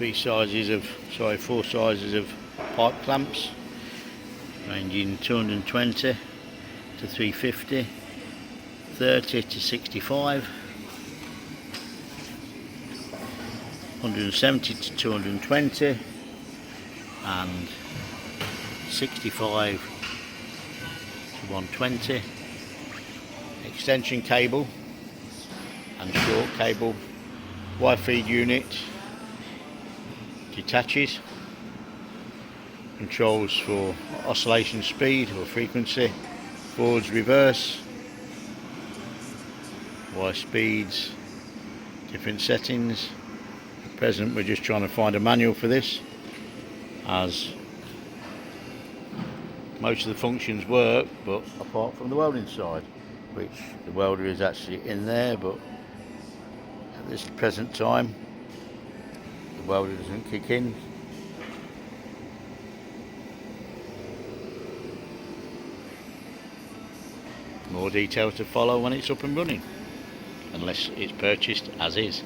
four sizes of pipe clamps, ranging 220 to 350, 30 to 65, 170 to 220, and 65 to 120. Extension cable and short cable. Y-feed unit detaches, controls for oscillation speed or frequency, forwards, reverse, Y speeds, different settings. At present we're just trying to find a manual for this, as most of the functions work, but apart from the welding side, which the welder is actually in there, but at this present time the welder doesn't kick in. More details to follow when it's up and running, unless it's purchased as is.